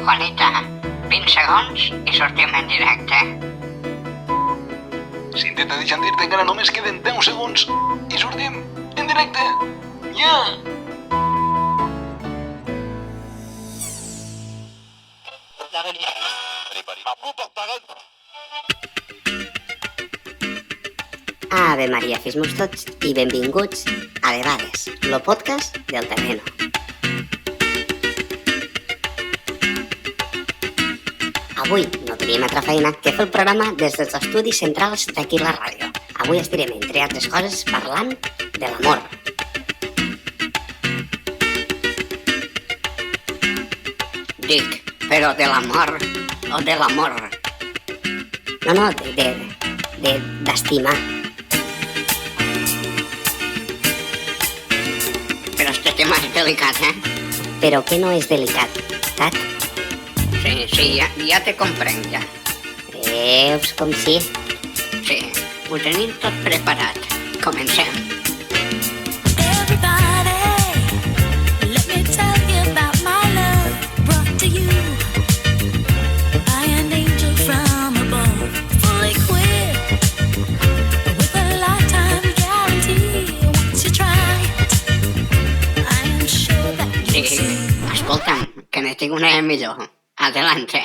Juanita, 20 segons i sortim en directe. Cinteta, deixa'm dir-te que ara només queden 10 segons i sortim en directe. Ja! Ave Maria, fes-nos tots i benvinguts a Debades, lo podcast del terreno. Avui no tenim altra feina que fer el programa des dels estudis centrals d'aquí la ràdio. Avui estirem, entre altres coses, parlant de l'amor. Dic, però de l'amor o de l'amor? No, d'estimar. Però este tema és delicat, Però què no és delicat, Tat? Sí, ja te comprenc, ja. Veus com sí? Sí, ho tenim tot preparat. Comencem. Sí, escolta'm, que ne tinc una millor. Adelante.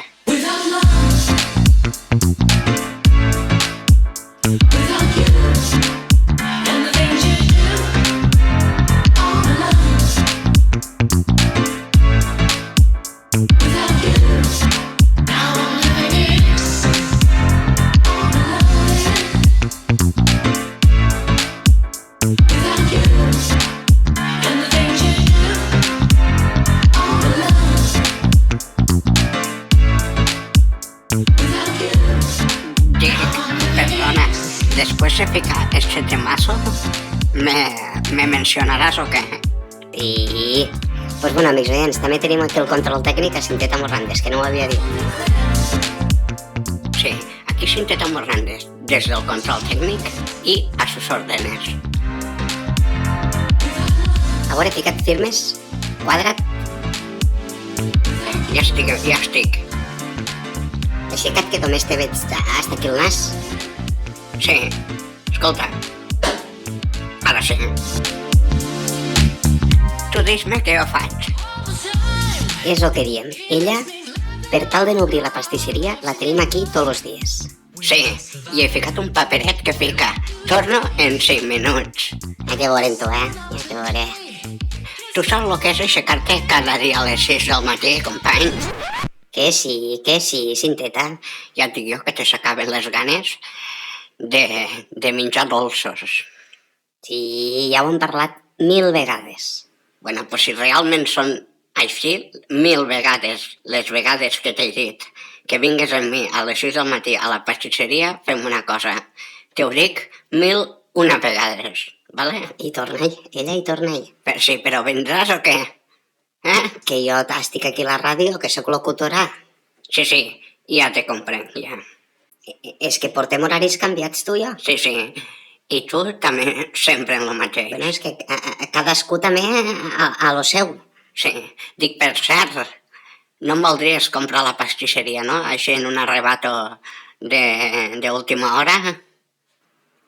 Perdona, después de picar este temazo, ¿me mencionarás o qué? Sí. Pues bueno, amics oients, també tenim aquí el control tècnic a Cinteta Morrandes, que no ho havia dit. Sí, aquí Cinteta Morrandes, des del control tècnic i a sus órdenes. A veure, fica't firmes, quadra't, Ja estic. aixeca't que només te veig hasta aquí el nas. Sí, escolta. Ara sí. Tu dis-me què jo faig. És el que diem. Ella, per tal de no obrir la pastisseria, la tenim aquí tots els dies. Sí, i he ficat un paperet que fica torno en 5 minuts. Ja te veurem tu, Ja te veuré. Tu saps el que és aixecar-te cada dia a les 6 del matí, company? Que sí, Cinteta. Ja et dic jo que te s'acaben les ganes de menjar dolços. Sí, ja ho hem parlat 1000 vegades. Bueno, pues si realment són així, 1000 vegades, les vegades que t'he dit que vingues amb mi a les 6 del matí a la pastisseria, fem una cosa. Te ho dic 1001 vegades, vale? I torna ella hi torna ell. Sí, però vindràs o què? Que jo estic aquí a la ràdio, que sóc locutora. Sí, ja te comprenc, ja. És que portem horaris canviats, tu i jo. Sí, i tu també sempre en lo mateix. Bueno, és que cadascú també a lo seu. Sí, dic, per cert, no em voldries comprar la pastisseria, no? Així en un arrebato d'última hora?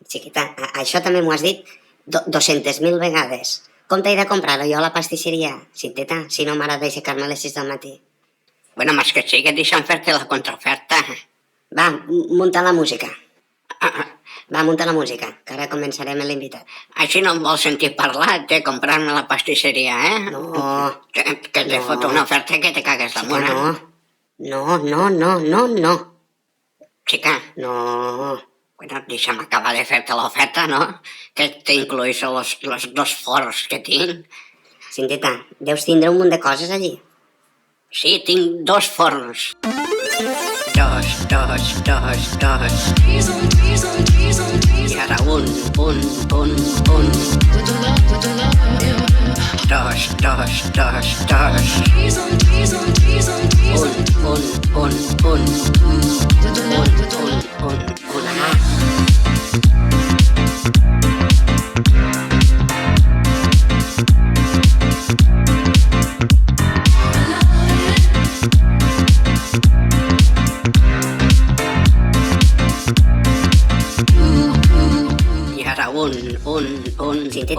Xiqueta, això també m'ho has dit 200.000 vegades. Com t'he de comprar-ho jo a la pastisseria, Cinteta, si no m'agrada aixecar-me a les 6 del matí? Bueno, mas que sí, que deixa'm fer-te la contraoferta. Va, munta la música. Va, munta la música, que ara començarem l'invitat. Així no em vols sentir parlar de comprar-me la pastisseria, No. Que te foto una oferta que te cagues damunt. No. Xica. No. Bueno, deixa'm acabar de fer-te l'oferta, no? Que t'incluïs los 2 forns que tinc. Cinteta, deus tindre un munt de coses allí. Sí, tinc 2 forns. 2. I ara un. 2.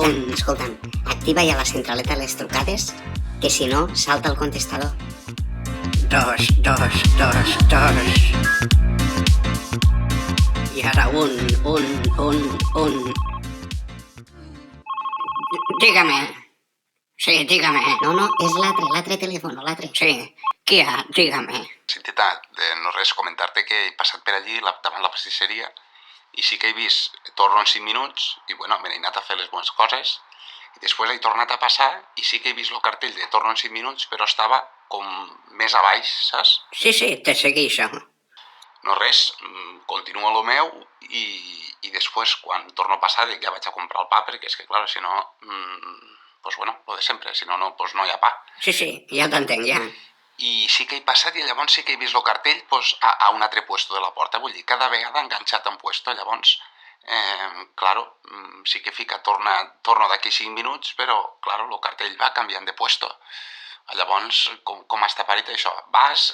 Escolta'm, activa ja la centraleta a les trucades, que si no, salta el contestador. 2, 2, 2, 2. I ara un. Dígame. Sí, dígame. No, és l'altre telèfon, l'altre. Sí, qui hi ha? Dígame. Sí, teta, no res, comentar-te que he passat per allí davant la pastisseria i sí que he vist, torno en 5 minuts i bueno, me n'he anat a fer les meves coses i després he tornat a passar i sí que he vist el cartell de torno en 5 minuts però estava com més a baix, saps? Sí, te segueixo. No res, continuo lo meu i després quan torno a passar dic ja vaig a comprar el pa perquè és que clar, si no, pues bueno, lo de sempre, si no, pues no hi ha pa. Sí, ja t'entenc, ja. I sí que he passat i llavors sí que he vist el cartell pues, a un altre puesto de la porta, vull dir, cada vegada enganxat en puesto, llavors, claro, sí que fica torno d'aquí 5 minuts, però, claro, el cartell va canviant de puesto. Llavors, com està parit això? Vas,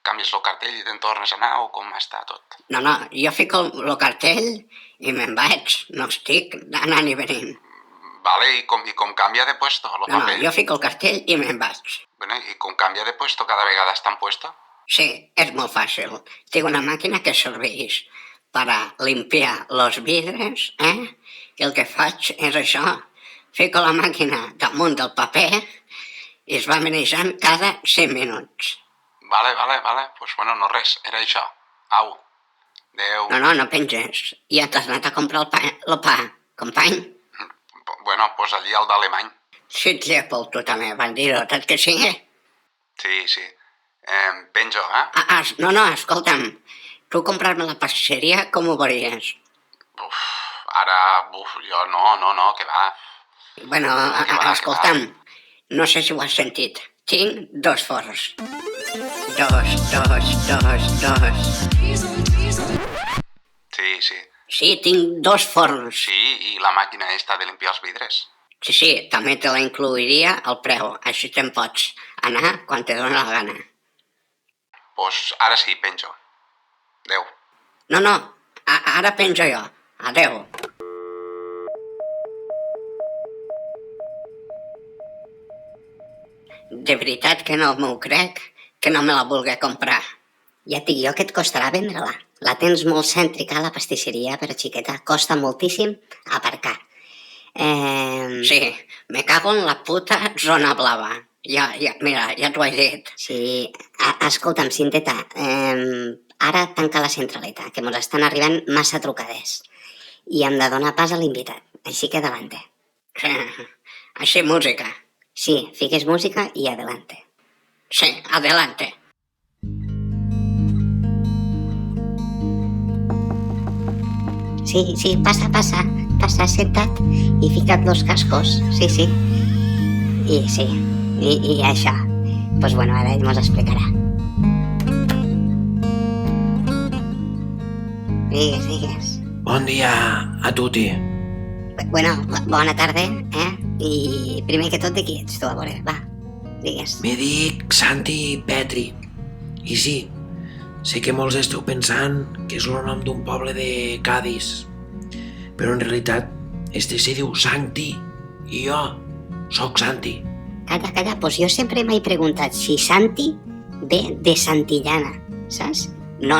canvies el cartell i te'n tornes a anar o com està tot? No, jo fico el cartell i me'n vaig, no estic anant i venint. Vale, i com canvia de puesto el paper? Jo fico el cartell i me'n vaig. Bueno, i com canvia de puesto cada vegada està en puesto? Sí, és molt fàcil. Tinc una màquina que serveix per a limpiar los vidres, I el que faig és això. Fico la màquina damunt del paper i es va manejant cada 5 minuts. Vale, pues bueno, no res, era això. Au, adeu. No penges. Ja t'has anat a comprar el pa, company? Bueno, pues allí al d'Alemany. Sí, Llepol, tu també, bandido, tot que sigui. Sí. Penjo, No, escolta'm. Tu comprar-me la pastisseria, com ho veuries? Jo no, que va. Bueno, escolta'm, no sé si ho has sentit. Tinc 2 forns. 2. Sí. Sí, tinc 2 forns. Sí, i la màquina esta de limpiar els vidres. Sí, també te la incluiria al preu. Així te'n pots anar quan te dóna la gana. Pues ara sí, penjo. Adeu. No, ara penjo jo. Adeu. De veritat que no m'ho crec, que no me la vulgui comprar. Ja et dic jo que et costarà vendre-la. La tens molt cèntrica, la pastisseria, però xiqueta, costa moltíssim aparcar. Sí, me cago en la puta zona blava. Mira, ja t'ho he dit. Sí, escolta'm, Cinteta, ara tanca la centraleta, que mos estan arribant massa trucades. I hem de donar pas a l'invitat, així que adelante. Sí, així música. Sí, fiques música i adelante. Sí, adelante. Sí, passa, senta't i fica't los cascos, sí. I això. Pues bueno, ara ell mos explicarà. Digues. Bon dia a tutti. Bueno, bona tarda, I primer que tot, de qui ets tu, a veure, va, digues. Me dic Santi Petri. I sí, sé que molts esteu pensant que és el nom d'un poble de Cádiz, però en realitat este se diu Sancti i jo sóc Santi. Calla, pues jo sempre m'he preguntat si Santi ve de Santillana, saps? No,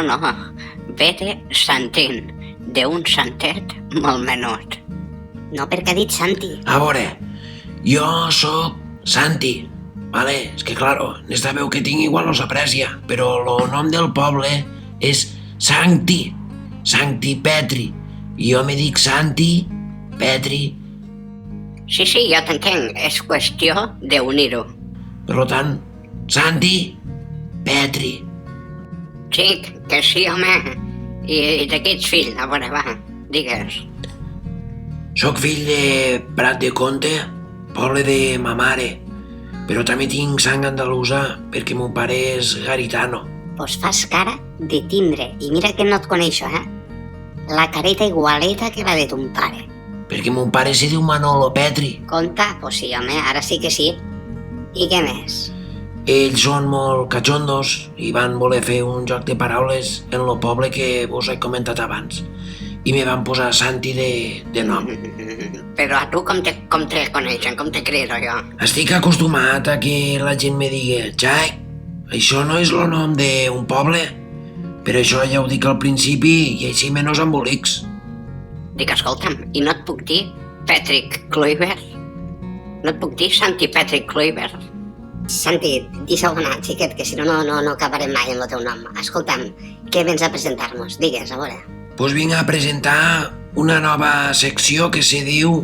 ve de Santín, d'un santet molt menut. No, perquè ha dit Santi. A veure, jo sóc Santi, vale? És que, claro, n'esta veu que tinc igual no s'aprecia, però el nom del poble és Sancti Petri, i jo me dic Santi Petri. Sí, jo t'entenc, és qüestió d'unir-ho. Per tant, Santi Petri. Xic, que sí, home. I de què ets fill? A veure, va, digues. Soc fill de Prat de Comte, poble de ma mare, però també tinc sang andalusa perquè mon pare és garitano. Pues fas cara de tindre, i mira que no et coneixo, la careta igualeta que la de ton pare. Perquè mon pare se diu Manolo Petri. Conta? Pues sí, home, ara sí que sí. I què més? Ells són molt cachondos i van voler fer un joc de paraules en el poble que vos he comentat abans. I me van posar Santi de nom. Però a tu com te coneixen, com te crido jo? Estic acostumat a que la gent me digui Jack, això no és el nom d'un poble? Però això ja ho dic al principi i així menys embolics. Dic, escolta'm, i no et puc dir Patrick Kluivert? No et puc dir Santi Patrick Kluivert? Santi, deixa-ho anar, xiquet, que si no, no acabarem mai amb el teu nom. Escolta'm, què vens a presentar-nos? Digues, a veure. Pues vinc a presentar una nova secció que se diu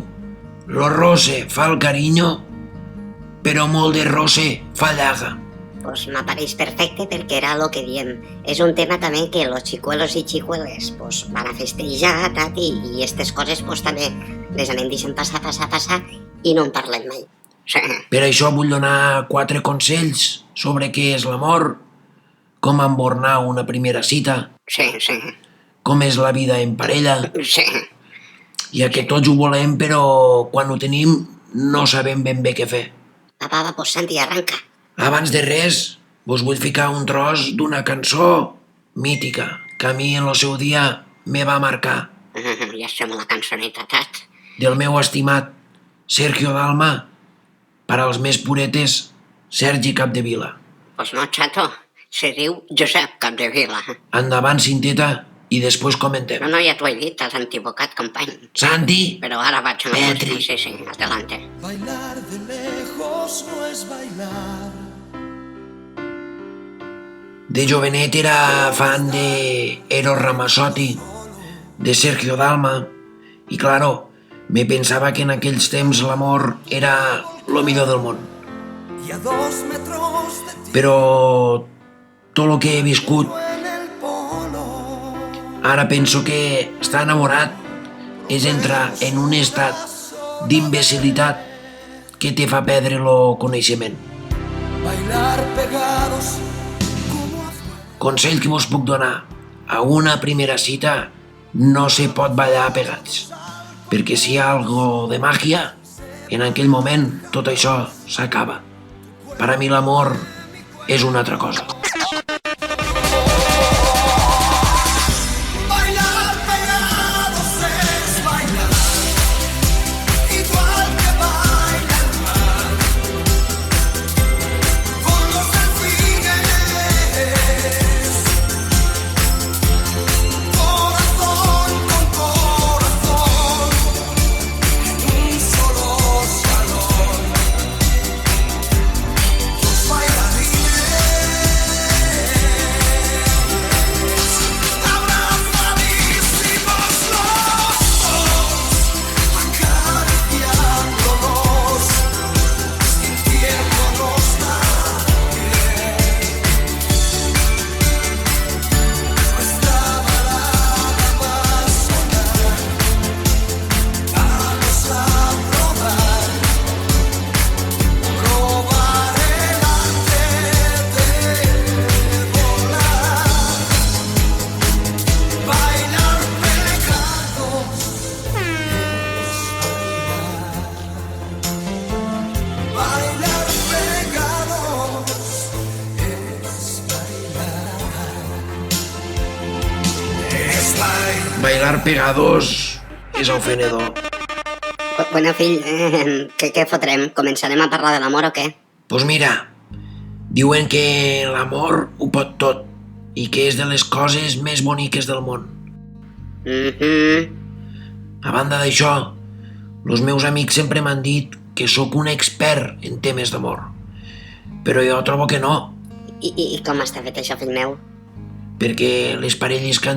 Lo Rose fa el carinyo, però molt de Rose fa llaga. Pues m'apareix perfecte perquè era el que diem. És un tema també que los chicuelos i chicueles pues, van a festejar, tati, i aquestes coses pues, també les anem deixant passar i no en parlem mai. Sí, Per això vull donar 4 consells sobre què és l'amor, com embornar una primera cita, sí, com és la vida en parella, sí. ja que tots ho volem però quan ho tenim no sabem ben bé què fer. Va, pues Santi, arranca. Abans de res, vos vull ficar un tros d'una cançó mítica que a mi en el seu dia me va marcar, Ja estem a la cançoneta, tat. del meu estimat Sergio Dalma, per als més puretes, Sergi Capdevila. Pues no, xato, se diu Josep Capdevila. Endavant, cinteta, i després comentem. No, ja t'ho he dit, t'has equivocat, company. Santi, Però ara vaig a la Petri. música, sí, adelante. Bailar de lejos no es bailar. de jovenet era fan de Eros Ramazzotti, de Sergio Dalma, i claro, me pensava que en aquells temps l'amor era lo millor del món. Y a 2 metros de ti Però tot el que he viscut, en el polo. ara penso que estar enamorat és entrar en un estat d'imbecilitat que te fa perdre el coneixement. Bailar pegados como a Consell que vos puc donar: a una primera cita no se pot ballar pegats, perquè si hi ha algo de màgia, en aquell moment tot això s'acaba. Per a mi l'amor és una altra cosa. Bailar pegados es bailar, igual que baila el mar, con los delfines, corazón con corazón, en un solo salón, los bailarines, abrazadísimos los dos, acariciándonos, sintiéndonos también. Nuestra balada va a sonar, vamos a probar el arte de volar, bailar pegados es bailar, bailar pegados es bailar. Bailar pegados és ofenedor. Bueno, fill, què fotrem? Començarem a parlar de l'amor o què? Pues mira, diuen que l'amor ho pot tot i que és de les coses més boniques del món. A banda d'això, els meus amics sempre m'han dit que sóc un expert en temes d'amor. Però jo trobo que no, I com està fet això, fill meu? perquè les parelles que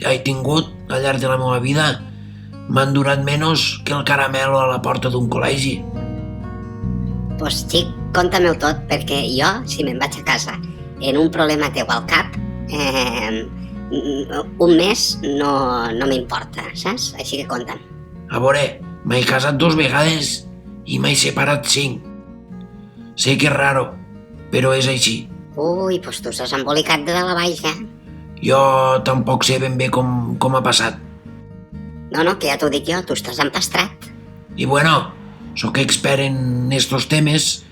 he tingut al llarg de la meva vida m'han durat menys que el caramelo a la porta d'un col·legi. Pues xic, conta-m'ho tot, perquè jo, si me'n vaig a casa en un problema teu al cap, un mes no m'importa, saps? Així que conta'm. A veure, m'he casat 2 vegades i m'he separat 5. Sé que és raro, però és així. Ui, pues tu s'has embolicat de dalt a baix, ja. Jo tampoc sé ben bé com ha passat. No, que ja t'ho dic jo, tu estàs empastrat. I bueno, sóc expert en estos temes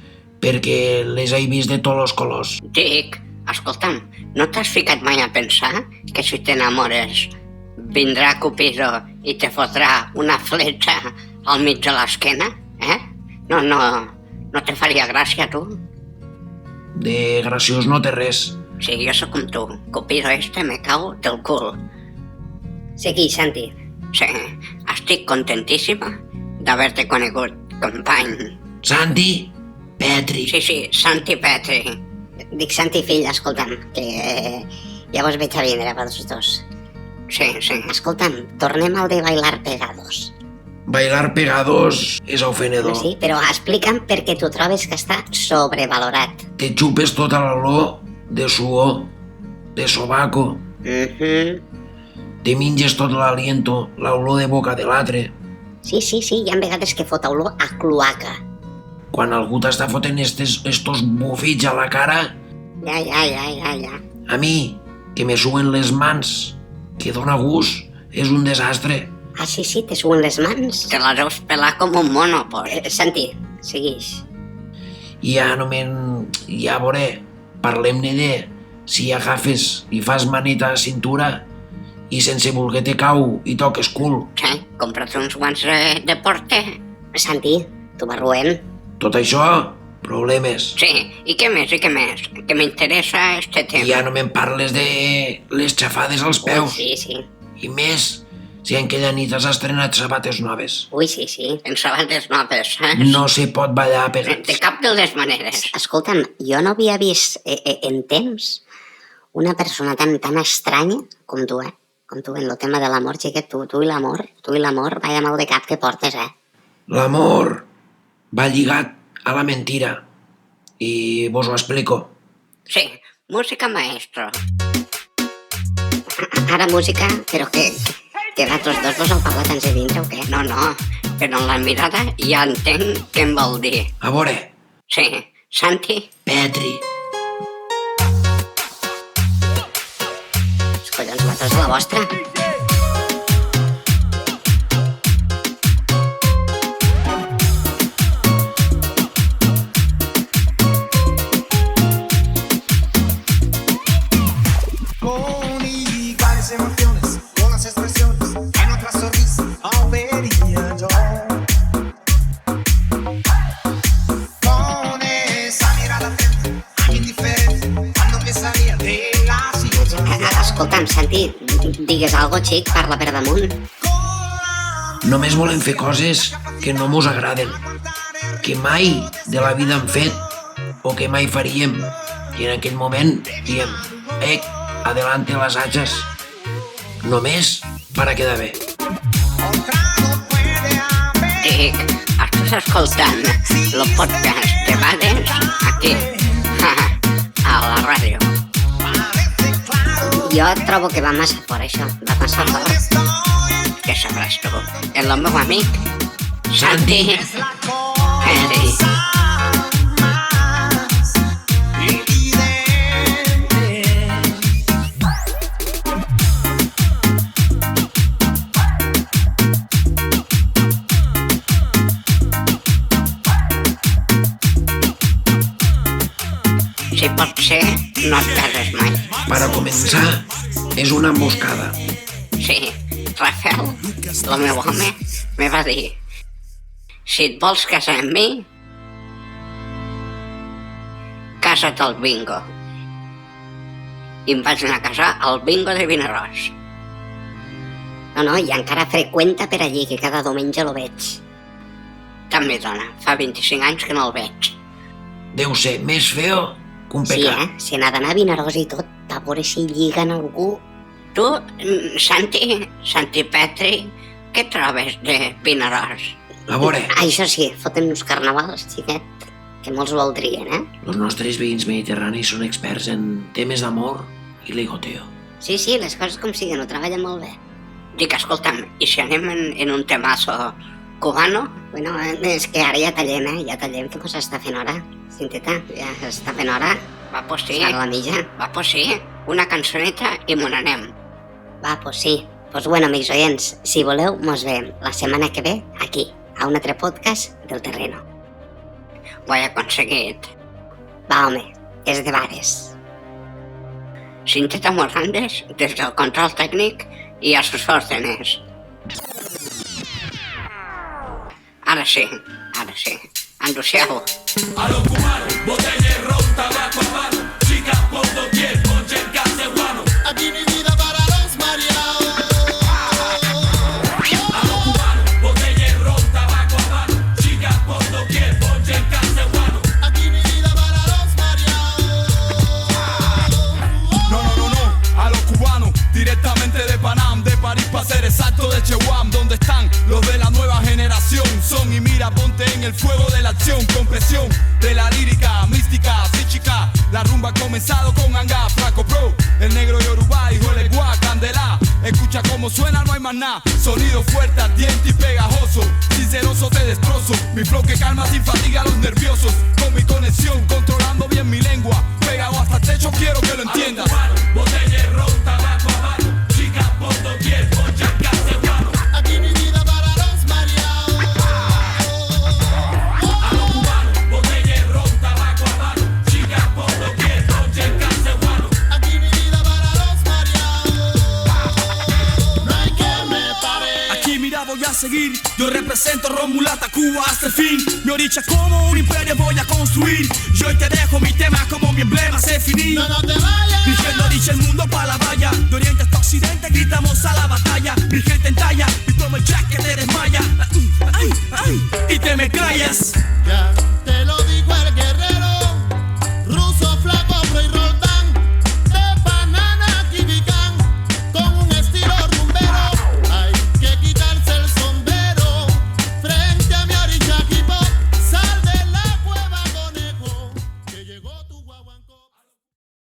perquè les he vist de tots els colors. Dic, escolta'm, no t'has ficat mai a pensar que si t'enamores vindrà Cupido i te fotrà una fletxa al mig de l'esquena, eh? No te faria gràcia, tu? De graciós no té res. Sí, jo sóc com tu. Cupido me cau del cul. Segueix, Santi. Sí, estic contentíssima d'haver-te conegut, company. Santi Petri. Sí, Santi Petri. Dic Santi fill, escolta'm, que ja vos veig a vindre per tots dos. Sí. Escolta'm, tornem al de bailar pegados. Bailar pegados és ofenedor. Sí, però explica'm per què tu trobes que està sobrevalorat. Te xupes tota l'olor de suor, de sobaco. Te minges tot l'aliento, l'olor de boca de l'altre. Sí, hi ha vegades que fot olor a cloaca. Quan algú t'està fotent estos bufits a la cara, Ja. a mi, que me suen les mans, que dona gust, és un desastre. Ah, sí, te suen les mans. Te la deus pelar com un mono, pues. Santi, segueix. Ja veuré, parlem-ne de si agafes i fas maneta a cintura i sense voler te cau i toques cul. Sí, compra't uns guants de porter. Santi, tu vas roent. Tot això, problemes. Sí, i què més? Que m'interessa este tema. I ja no me'n parles de les xafades als peus. Ui, sí. I més, si en aquella nit has estrenat sabates noves. Ui, sí. En sabates noves, eh? No se pot ballar De pegats. cap de les maneres. Escolta'm, jo no havia vist en temps una persona tan estranya com tu, Com tu en el tema de l'amor, xiquet, tu i l'amor, vaya mal de cap que portes, L'amor va lligat a la mentira. I vos ho explico. Sí, música maestro. Ara música, però que vosaltres dos vos heu parlat ans de dintre o què? No, però en la mirada ja entenc què em vol dir. A veure, Sí, Santi, Petri. Els collons, vosaltres a la vostra. Con iguales emociones, con las expresiones, en otra sonrisa, vería yo. Con esa mirada atenta, indiferente, cuando pensaría de la situación. Escolta'm, Santi, digues algo, xic, parla per damunt. Només volem fer coses que no mos agraden, que mai de la vida hem fet o que mai faríem. I en aquell moment diem, adelante las hachas. Només para quedar bé. dic, estàs escoltant el podcast de Bades aquí, a la ràdio. Jo trobo que va massa fort, això. Va massa fort. Què sabràs tu? El meu amic, Santi Petri. Si pot ser, no et perdes mai. Per a començar, és una emboscada. Sí, Rafael, el meu home, me va dir: si et vols casar amb mi, casa't al bingo. I em vaig anar a casar al bingo de Vinaròs. No, i encara freqüenta per allí, que cada diumenge lo veig. També, dona, fa 25 anys que no el veig. Deu ser més feo que un Sí, pecat. se n'ha d'anar a Vinaròs i tot, a veure si lliguen algú. Tu, Santi Petri, què trobes de Vinaròs? A veure, Això sí, foten uns carnavals, xiquet, que molts voldrien, els nostres veïns mediterranis són experts en temes d'amor i ligoteo. Sí, les coses com siguen, ho treballen molt bé. Dic, escolta'm, i si anem en un temazo cubano? Bueno, és que ara ja tallem, que mos està fent hora. Cinteta, ja està fent hora. Va, pues sí. Sara la mitja. Va, pues sí. Una cançoneta i me n'anem. Va, pues sí. Pues bueno, amics oients, si voleu, mos veiem la setmana que ve aquí, a un altre podcast del Terreno. Ho he aconseguit. Va, home, és de bares. Cinteta Morrandes, des del control tècnic i a sus órdenes. Ara sí, ara sí. Enduixeu. A los cubanos, botella de ron, tabaco a mano, chicas por doquier, ponche en casa guano. Aquí mi vida para los mareados. A los cubanos, botella de ron, tabaco a mano, chicas por doquier, ponche en casa guano. Aquí mi vida para los mareados. No, a los cubanos, directamente de Panam, de París para ser exacto, de Chewam, donde están los de la nueva generación. Son y mira, ponte en el fuego de la acción, con presión de la lírica, mística, psíquica. La rumba ha comenzado con Anga, Flaco Pro, el negro Yoruba, hijo de Legua, Candela. Escucha cómo suena, no hay más nada. Sonido fuerte, ardiente y pegajoso. Sinceroso te destrozo. Mi flow que calma sin fatiga a los nerviosos. Con mi conexión, controlando bien mi lengua. Pegado hasta el techo, quiero que lo entiendas. Botella de ron, tabaco a mano, chicas por doquier, ponche en casa guano. Aquí mi vida para los mareados. A los cubanos, botella de ron, tabaco a mano, chicas por doquier, ponche en casa guano. Aquí mi vida para los mareados. No hay que me pare. Aquí mira voy a seguir, yo represento Romulata, Cuba hasta el fin. Mi oricha como un imperio voy a construir. Yo hoy te dejo mi tema como mi emblema se finí. No te vayas. Mi gente dice el mundo pa' la valla. De oriente hasta occidente gritamos a la batalla. Mi gente en talla y toma el jack que te desmaya. Ay, ay, y te me callas. Ya te lo